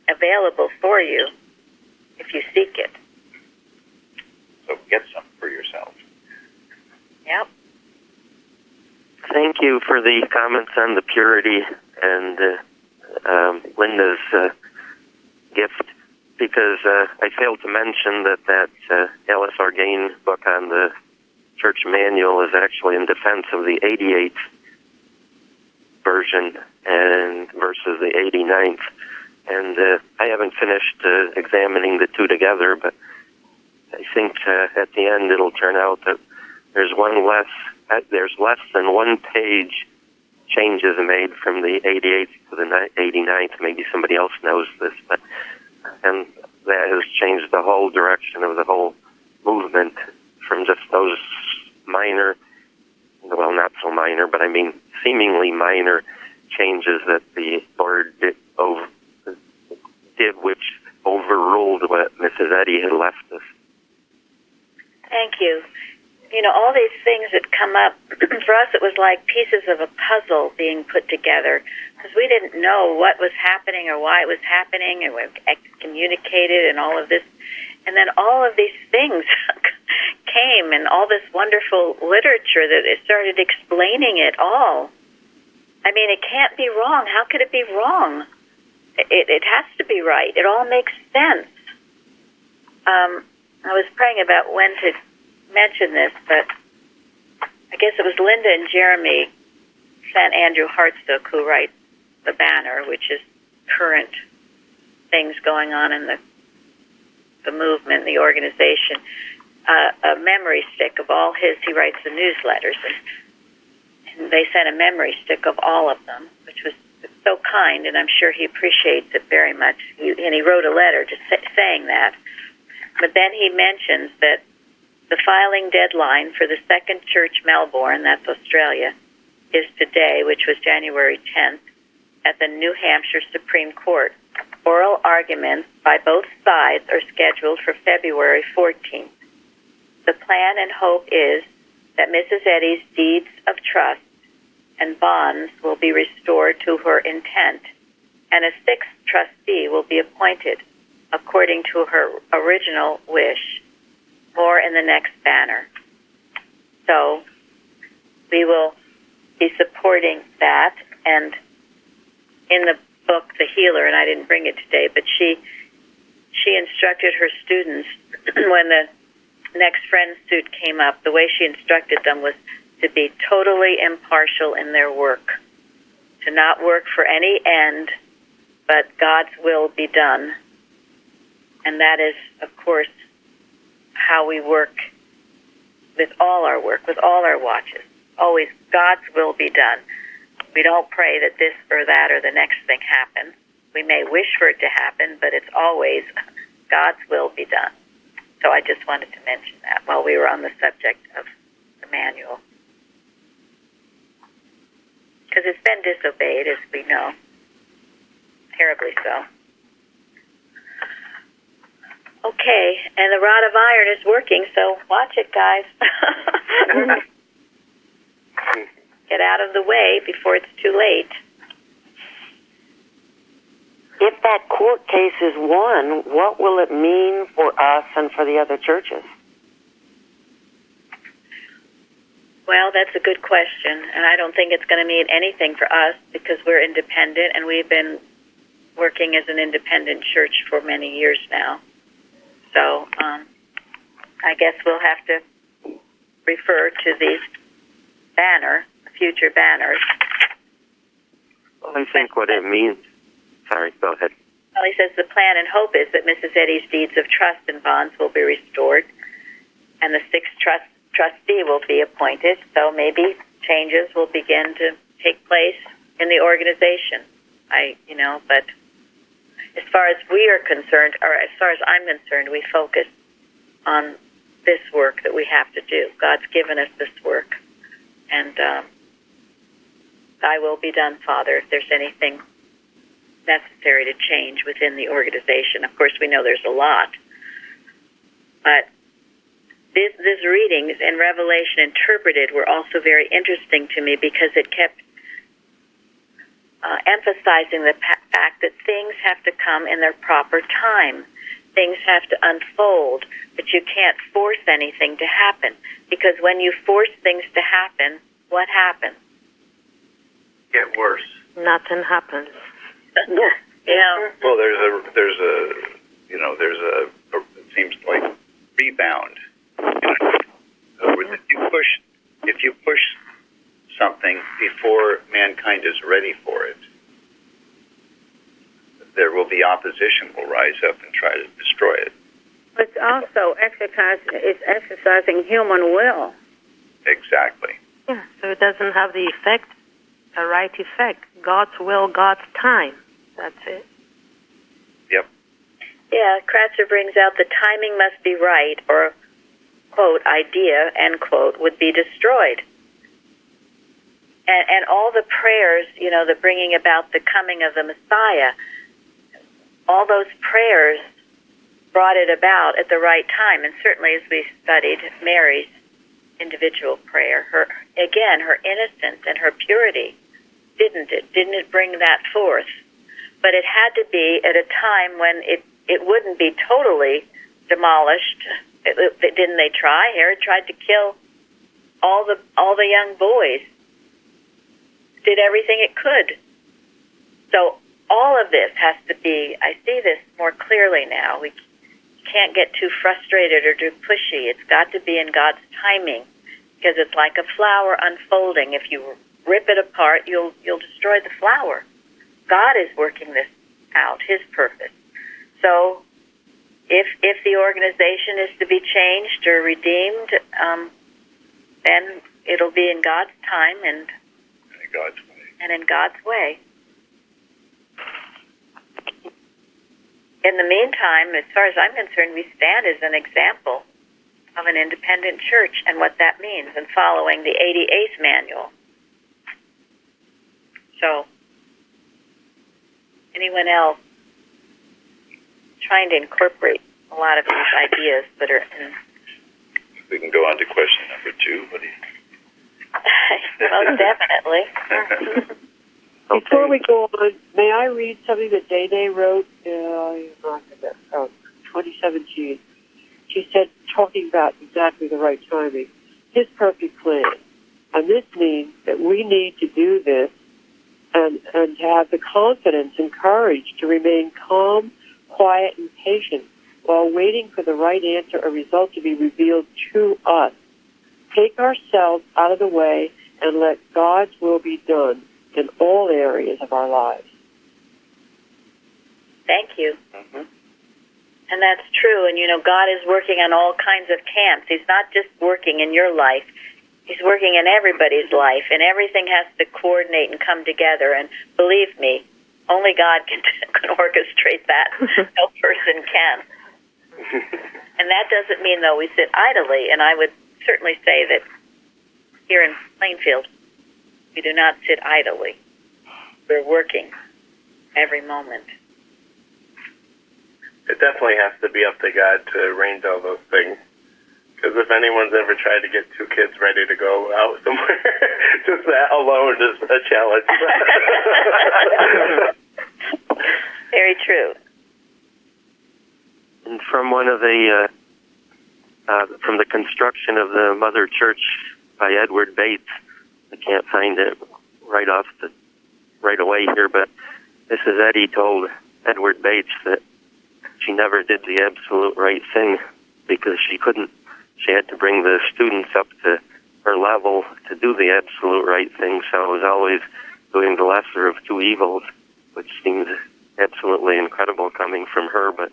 available for you if you seek it. So get some for yourself. Yep. Thank you for the comments on the purity and Linda's gift, because I failed to mention that Alice Orgain book on the church manual is actually in defense of the 88th version and versus the 89th. And I haven't finished examining the two together, but I think at the end it'll turn out that there's less than 1 page changes made from the 88th to the 89th. Maybe somebody else knows this, and that has changed the whole direction of the whole movement from just those minor, well, not so minor, but I mean seemingly minor changes that the Lord did, which overruled what Mrs. Eddy had left us. Thank you. You know, all these things that come up, for us it was like pieces of a puzzle being put together, because we didn't know what was happening or why it was happening, and we excommunicated and all of this. And then all of these things came, and all this wonderful literature that it started explaining it all. I mean, it can't be wrong. How could it be wrong? It has to be right. It all makes sense. I was praying about when to mention this, but I guess it was Linda and Jeremy sent Andrew Hartsook, who writes the Banner, which is current things going on in the movement, the organization, a memory stick of all his. He writes the newsletters, and they sent a memory stick of all of them, which was so kind, and I'm sure he appreciates it very much. And he wrote a letter just saying that. But then he mentions that the filing deadline for the Second Church Melbourne, that's Australia, is today, which was January 10th, at the New Hampshire Supreme Court. Oral arguments by both sides are scheduled for February 14th. The plan and hope is that Mrs. Eddy's deeds of trust and bonds will be restored to her intent, and a sixth trustee will be appointed according to her original wish. More in the next banner. So we will be supporting that. And in the book, The Healer, and I didn't bring it today, but she instructed her students when the next friend suit came up, the way she instructed them was to be totally impartial in their work, to not work for any end, but God's will be done. And that is, of course, how we work with all our work, with all our watches. Always God's will be done. We don't pray that this or that or the next thing happens. We may wish for it to happen, but it's always God's will be done. So I just wanted to mention that while we were on the subject of the manual. Because it's been disobeyed, as we know. Terribly so. Okay, and the rod of iron is working, so watch it, guys. Get out of the way before it's too late. If that court case is won, what will it mean for us and for the other churches? Well, that's a good question, and I don't think it's going to mean anything for us because we're independent, and we've been working as an independent church for many years now. So I guess we'll have to refer to the banner, future banners. Well, I think what it means. Sorry, go ahead. Well, he says the plan and hope is that Mrs. Eddy's deeds of trust and bonds will be restored, and the sixth trustee will be appointed. So maybe changes will begin to take place in the organization. But as far as we are concerned, or as far as I'm concerned, we focus on this work that we have to do. God's given us this work, and Thy will be done, Father. If there's anything necessary to change within the organization, of course, we know there's a lot, but this readings in Revelation interpreted were also very interesting to me because it kept emphasizing the fact that things have to come in their proper time. Things have to unfold, but you can't force anything to happen, because when you force things to happen, what happens? Get worse. Nothing happens. Yeah. Well, there's a it seems like rebound. If you push something before mankind is ready for it, there will be opposition will rise up and try to destroy it. It's also exercising human will. Exactly. Yeah, so it doesn't have the effect, a right effect. God's will, God's time. That's it. Yep. Yeah, Kratzer brings out the timing must be right, or, quote, idea, end quote, would be destroyed. And all the prayers, the bringing about the coming of the Messiah, all those prayers brought it about at the right time. And certainly as we studied Mary's individual prayer, her innocence and her purity, didn't it bring that forth? But it had to be at a time when it wouldn't be totally demolished. Didn't they try? Herod tried to kill all the young boys. Did everything it could. So all of this has to be, I see this more clearly now. We can't get too frustrated or too pushy. It's got to be in God's timing, because it's like a flower unfolding. If you rip it apart, you'll destroy the flower. God is working this out, His purpose. So if the organization is to be changed or redeemed, then it'll be in God's time and in God's way. In the meantime, as far as I'm concerned, we stand as an example of an independent church and what that means, and following the 88th manual. So, anyone else trying to incorporate a lot of these ideas that are in... We can go on to question number 2. What do you... Most definitely. Before we go on, may I read something that Dede wrote? 2017. She said, talking about exactly the right timing, His perfect plan. And this means that we need to do this and to have the confidence and courage to remain calm, quiet, and patient while waiting for the right answer or result to be revealed to us. Take ourselves out of the way and let God's will be done in all areas of our lives. Thank you. Mm-hmm. And that's true. And, God is working on all kinds of camps. He's not just working in your life. He's working in everybody's life. And everything has to coordinate and come together. And believe me, only God can orchestrate that. No person can. And that doesn't mean, though, we sit idly. And I would certainly say that here in Plainfield, we do not sit idly. We're working every moment. It definitely has to be up to God to arrange all those things. Because if anyone's ever tried to get 2 kids ready to go out somewhere, just that alone is a challenge. Very true. And from one of the from the construction of the Mother Church by Edward Bates, I can't find it right away here, but Mrs. Eddy told Edward Bates that she never did the absolute right thing because she couldn't. She had to bring the students up to her level to do the absolute right thing, so it was always doing the lesser of two evils, which seems absolutely incredible coming from her, but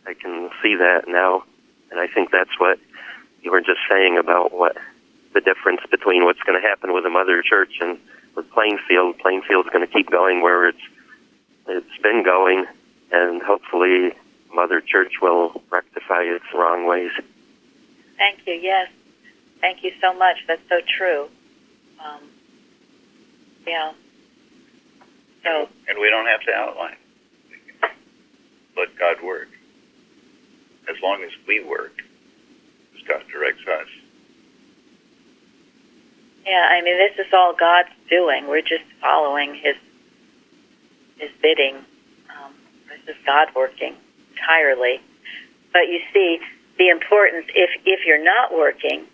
I can see that now, and I think that's what you were just saying about what the difference between what's going to happen with the Mother Church and with Plainfield. Plainfield's going to keep going where it's been going, and hopefully Mother Church will rectify its wrong ways. Thank you. Yes. Thank you so much. That's so true. Yeah. So. And we don't have to outline. We can let God work. As long as we work, as God directs us. Yeah, I mean, this is all God's doing. We're just following His bidding. This is God working entirely. But you see, the importance, if you're not working,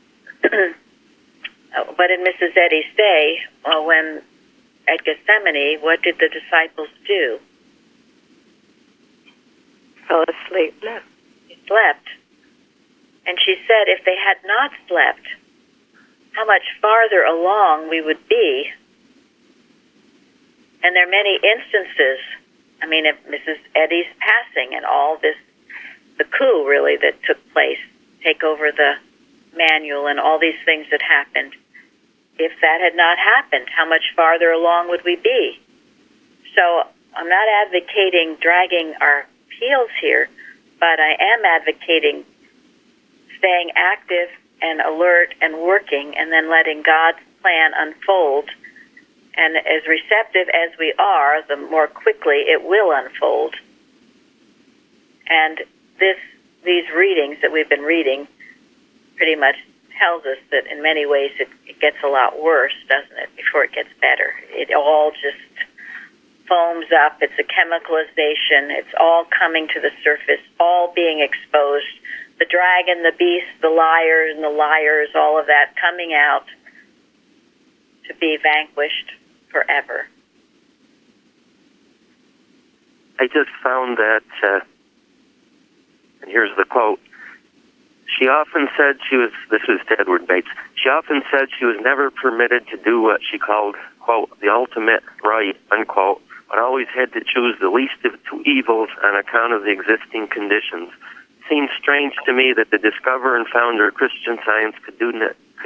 what did Mrs. Eddy say when at Gethsemane? What did the disciples do? Fell asleep. No. They slept. And she said if they had not slept, how much farther along we would be. And there are many instances, I mean, of Mrs. Eddy's passing and all this, the coup really that took place, take over the manual and all these things that happened. If that had not happened, how much farther along would we be? So I'm not advocating dragging our heels here, but I am advocating staying active and alert and working and then letting God's plan unfold. And as receptive as we are, the more quickly it will unfold. And these readings that we've been reading pretty much tells us that in many ways it gets a lot worse, doesn't it, before it gets better. It all just foams up. It's a chemicalization. It's all coming to the surface, all being exposed. The dragon, the beast, the liars and the liars, all of that coming out to be vanquished forever. I just found that, and here's the quote, she often said this was to Edward Bates, she often said she was never permitted to do what she called, quote, the ultimate right, unquote, but always had to choose the least of two evils on account of the existing conditions. It seems strange to me that the discoverer and founder of Christian Science could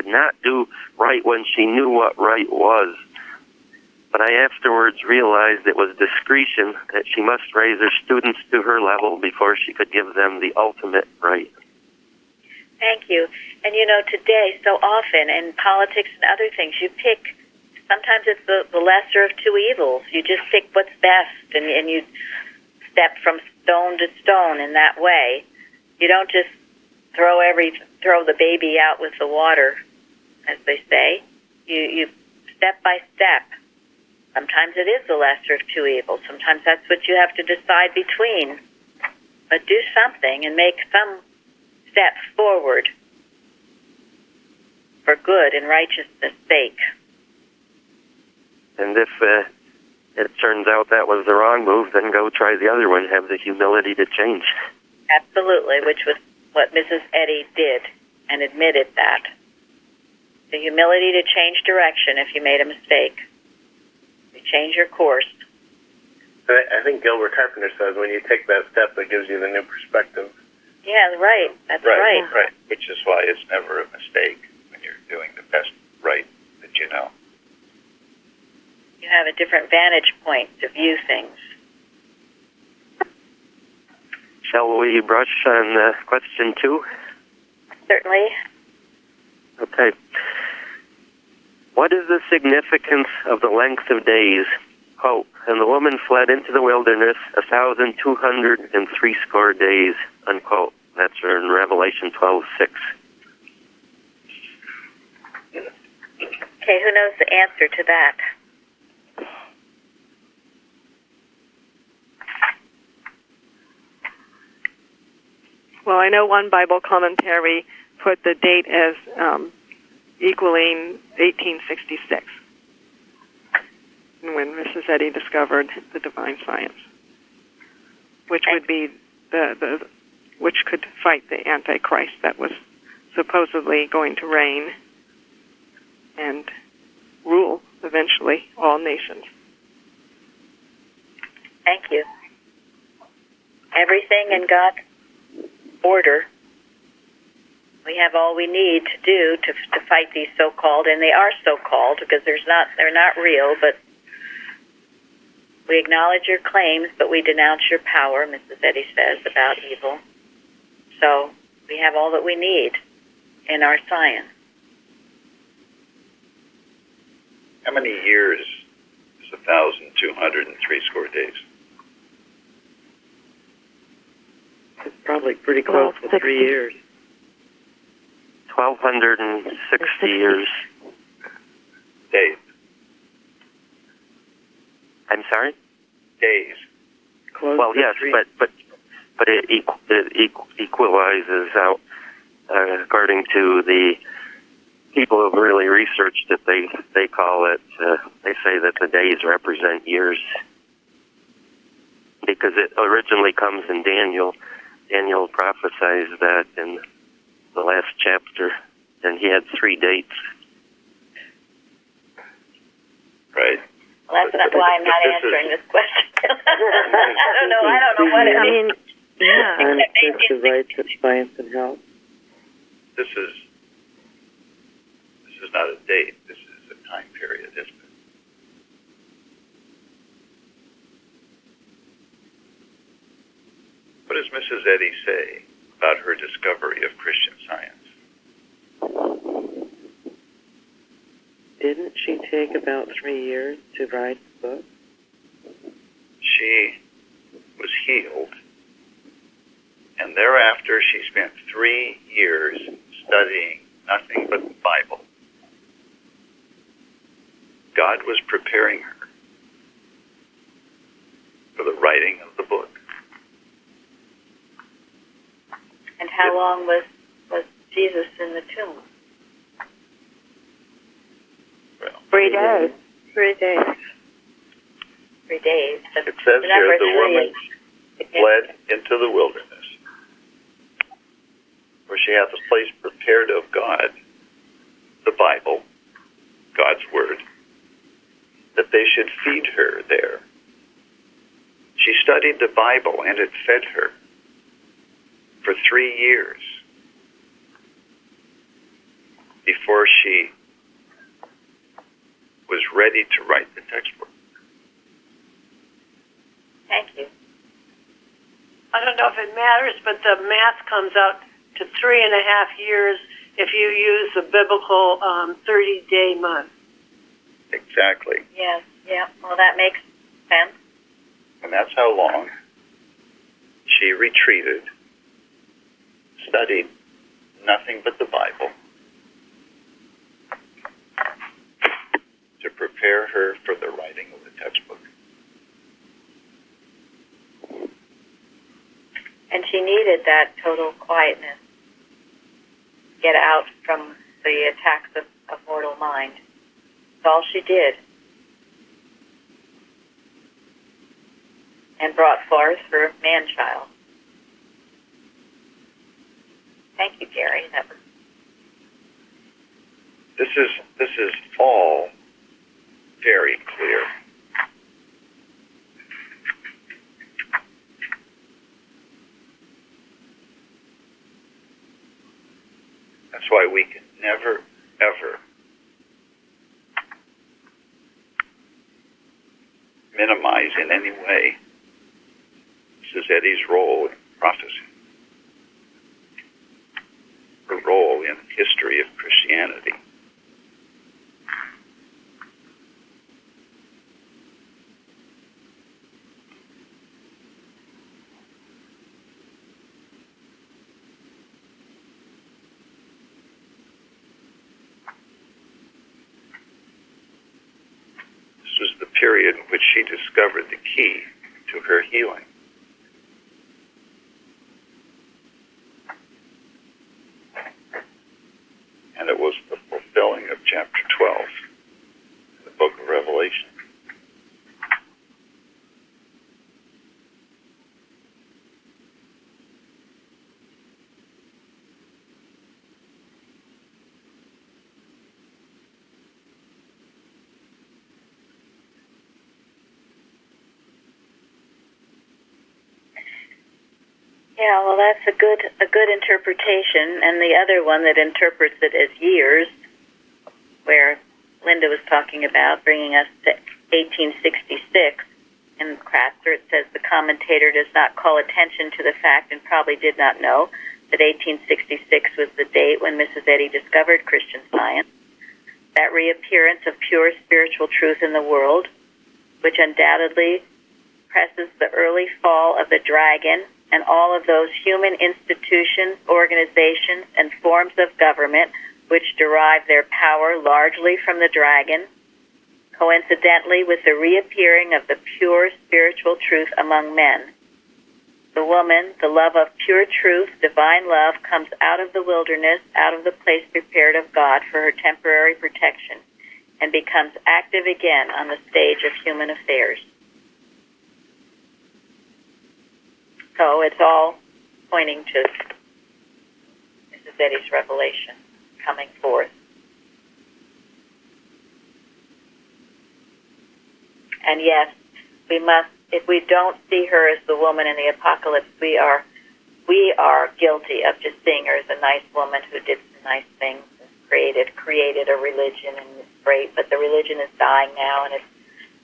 not do right when she knew what right was. But I afterwards realized it was discretion, that she must raise her students to her level before she could give them the ultimate right. Thank you. And you know, today, so often in politics and other things, you pick, sometimes it's the lesser of two evils. You just pick what's best, and you step from stone to stone in that way. You don't just throw the baby out with the water, as they say. You step by step. Sometimes it is the lesser of two evils. Sometimes that's what you have to decide between. But do something and make some steps forward for good and righteousness' sake. And if it turns out that was the wrong move, then go try the other one. Have the humility to change. Absolutely, which was what Mrs. Eddy did and admitted that. The humility to change direction if you made a mistake. You change your course. I think Gilbert Carpenter says when you take that step, it gives you the new perspective. Yeah, right. That's right. Right. Which is why it's never a mistake when you're doing the best right that you know. You have a different vantage point to view things. Shall we brush on question 2? Certainly. Okay. What is the significance of the length of days? Quote, and the woman fled into the wilderness 1,260 days, unquote. That's in Revelation 12:6. Okay, who knows the answer to that? Well, I know one Bible commentary put the date as equaling 1866, when Mrs. Eddy discovered the divine science, which would be which could fight the Antichrist that was supposedly going to reign and rule eventually all nations. Thank you. Everything in God's order. We have all we need to do to fight these so-called, and they are so-called because they're not real, but we acknowledge your claims, but we denounce your power, Mrs. Eddy says, about evil. So we have all that we need in our science. How many years is 1,263 days? It's probably pretty close to 3 years. 1,260 years. Days. I'm sorry? Days. Close well, to yes, 3. but it equalizes out according to the people who've really researched it. They call it. They say that the days represent years because it originally comes in Daniel. Daniel prophesies that in the last chapter, and he had 3 dates. Right. Well, that's not why I'm not answering this question. I don't know what it means. And it's the right to science and health. This is not a date. This is a time period, isn't it? What does Mrs. Eddy say about her discovery of Christian Science? Didn't she take about 3 years to write the book? She was healed, and thereafter she spent 3 years studying nothing but the Bible. God was preparing her for the writing of the book. And how long was Jesus in the tomb? Well, 3 days. 3 days. 3 days. it says here the woman fled into the wilderness, where she hath a place prepared of God, the Bible, God's Word, that they should feed her there. She studied the Bible, and it fed her for 3 years before she was ready to write the textbook. Thank you. I don't know if it matters, but the math comes out to 3.5 years if you use the biblical 30-day month. Exactly. Yes, yeah. Well, that makes sense. And that's how long she retreated, studied nothing but the Bible to prepare her for the writing of the textbook. And she needed that total quietness to get out from the attacks of mortal mind. That's all she did. And brought forth her man-child. Thank you, Gary. This is all very clear. That's why we can never, ever minimize in any way Mrs. Eddy's role in prophecy, her role in history of Christianity. This was the period in which she discovered the key to her healing. And it was the fulfilling of chapter 12 in the book of Revelation. Yeah, well, that's a good interpretation, and the other one that interprets it as years, where Linda was talking about bringing us to 1866. In Kratzer, it says the commentator does not call attention to the fact and probably did not know that 1866 was the date when Mrs. Eddy discovered Christian Science. That reappearance of pure spiritual truth in the world, which undoubtedly presses the early fall of the dragon and all of those human institutions, organizations, and forms of government which derive their power largely from the dragon, coincidentally with the reappearing of the pure spiritual truth among men. The woman, the love of pure truth, divine love, comes out of the wilderness, out of the place prepared of God for her temporary protection, and becomes active again on the stage of human affairs. So it's all pointing to Mrs. Eddy's revelation coming forth. And yes, we must, if we don't see her as the woman in the apocalypse, we are guilty of just seeing her as a nice woman who did some nice things and created a religion, and it's great, but the religion is dying now and it's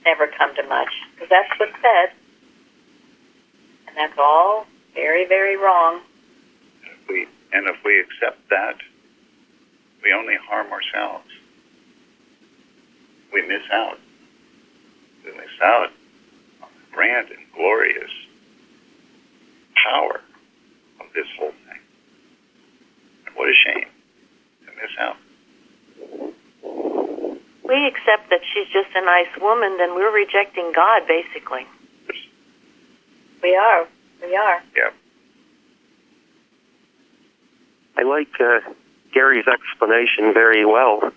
never come to much. Because that's what's said. And that's all very, very wrong. If we accept that, we only harm ourselves. We miss out. We miss out on the grand and glorious power of this whole thing. And what a shame to miss out. We accept that she's just a nice woman, then we're rejecting God, basically. We are. Yeah. I like Gary's explanation very well,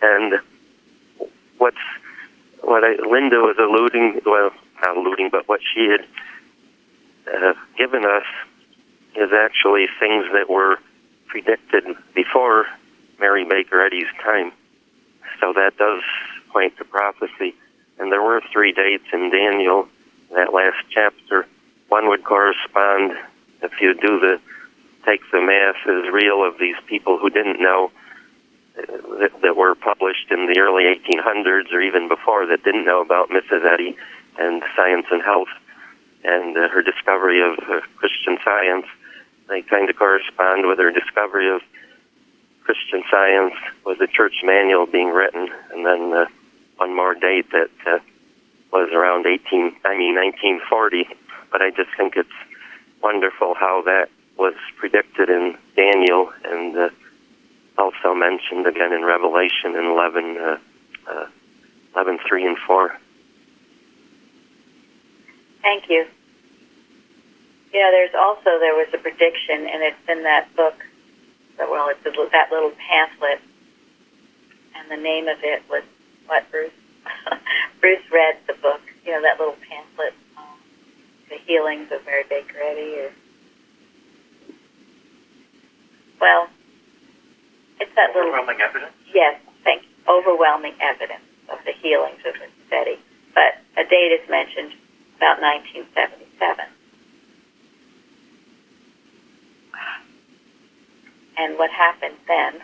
and what Linda was not alluding, but what she had given us is actually things that were predicted before Mary Baker Eddy's time. So that does point to prophecy. And there were 3 dates in Daniel, that last chapter. One would correspond, if you take the math as real, of these people who didn't know, that were published in the early 1800s or even before, that didn't know about Mrs. Eddy and Science and Health and her discovery of Christian Science. They kind of correspond with her discovery of Christian Science with the church manual being written, and then one more date that was around 1940. But I just think it's wonderful how that was predicted in Daniel and also mentioned again in Revelation in 11:3 and 4. Thank you. There was a prediction, and it's in that book. Well, it's that little pamphlet, and the name of it was what, Bruce? Bruce read the book. That little pamphlet, The Healings of Mary Baker Eddy. It's that little... Overwhelming evidence? Yes, thank you. Overwhelming evidence of the healings of Mrs. Eddy. But a date is mentioned, about 1977. And what happened then?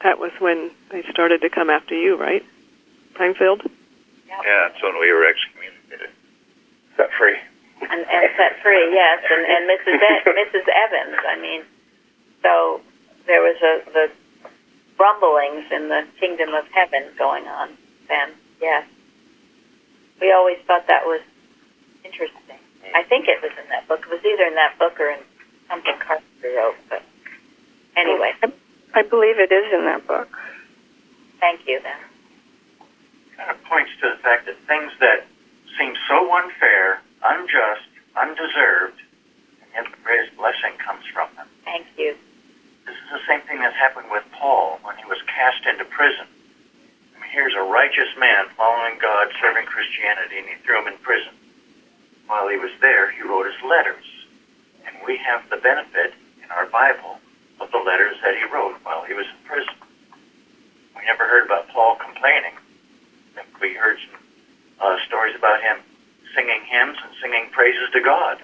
That was when they started to come after you, right? Pinefield? Yep. Yeah, that's when we were excommunicated. Set free. And set free, yes. And Mrs. Evans, so there was the rumblings in the kingdom of heaven going on then, yes. We always thought that was interesting. I think it was in that book. It was either in that book or in something Carpenter wrote, but anyway. I believe it is in that book. Thank you, then. Kind of points to the fact that things that seem so unfair, unjust, undeserved, and yet the greatest blessing comes from them. Thank you. This is the same thing that happened with Paul when he was cast into prison. Here's a righteous man following God, serving Christianity, and he threw him in prison. While he was there, he wrote his letters. And we have the benefit in our Bible of the letters that he wrote while he was in prison. We never heard about Paul complaining. We heard some stories about him singing hymns and singing praises to God.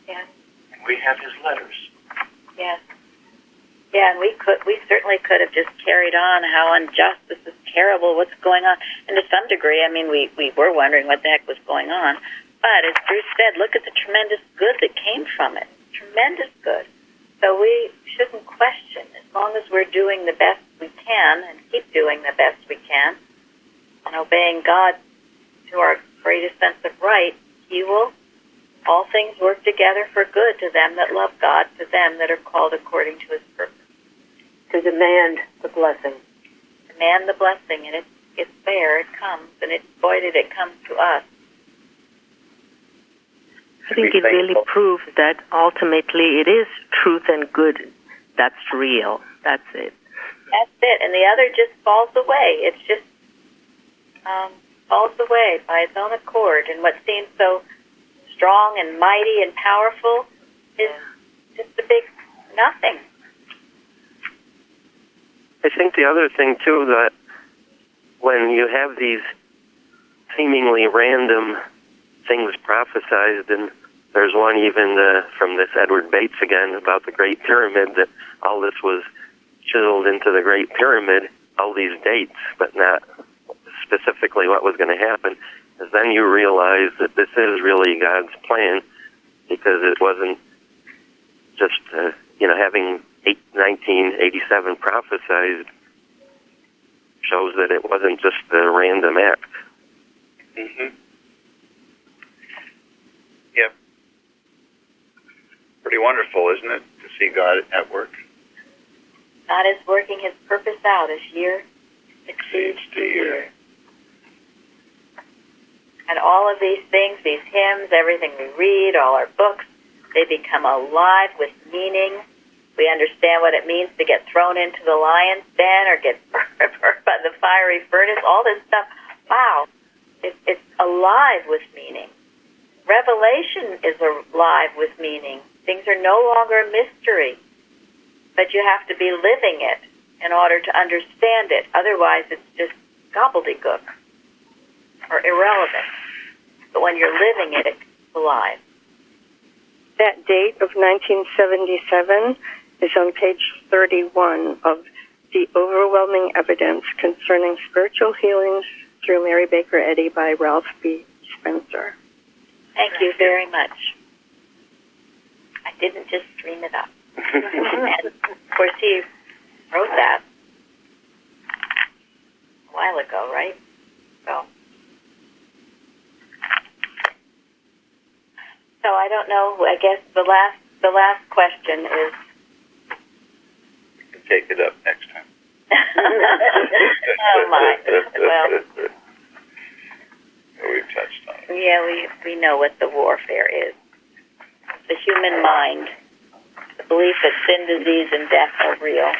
Yes. And we have his letters. Yes. Yeah, and we certainly could have just carried on how unjust, this is terrible, what's going on. And to some degree, I mean, we were wondering what the heck was going on. But as Bruce said, look at the tremendous good that came from it. Tremendous good. So we shouldn't question, as long as we're doing the best we can and keep doing the best we can and obeying God to our greatest sense of right, He will, all things work together for good to them that love God, to them that are called according to His purpose. To demand the blessing. Demand the blessing, and it's there, it comes, and boy, did it come to us. I think it really proves that ultimately it is truth and good that's real. That's it. That's it. And the other just falls away. It's just falls away by its own accord. And what seems so strong and mighty and powerful is just a big nothing. I think the other thing, too, that when you have these seemingly random things prophesized, and there's one even from this Edward Bates again about the Great Pyramid, that all this was chiseled into the Great Pyramid, all these dates, but not specifically what was going to happen, is then you realize that this is really God's plan, because it wasn't just, having 1987 prophesized shows that it wasn't just a random act. Mm-hmm. Yep. Pretty wonderful, isn't it, to see God at work? God is working His purpose out as year succeeds to year. And all of these things, these hymns, everything we read, all our books, they become alive with meaning. We understand what it means to get thrown into the lion's den or get burned by the fiery furnace. All this stuff, wow, it's alive with meaning. Revelation is alive with meaning. Things are no longer a mystery, but you have to be living it in order to understand it. Otherwise, it's just gobbledygook or irrelevant. But when you're living it, it's alive. That date of 1977 is on page 31 of The Overwhelming Evidence Concerning Spiritual Healings through Mary Baker Eddy by Ralph B. Spencer. Thank you very much. I didn't just dream it up. And of course, he wrote that a while ago, right? So I don't know. I guess the last question is. You can take it up next time. Oh my! Well, we've touched on it. Yeah, we know what the warfare is. The human mind, the belief that sin, disease, and death are real.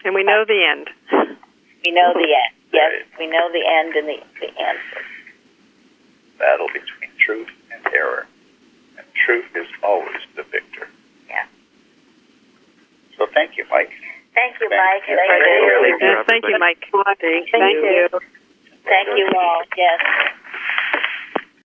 And we know the end. We know the end. Yes, we know the end and the answer. Battle between truth and error. And truth is always the victor. Yeah. So thank you, Mike. Thank you, Mike. Thank you, Mike. Thank you. Thank you all. Yes.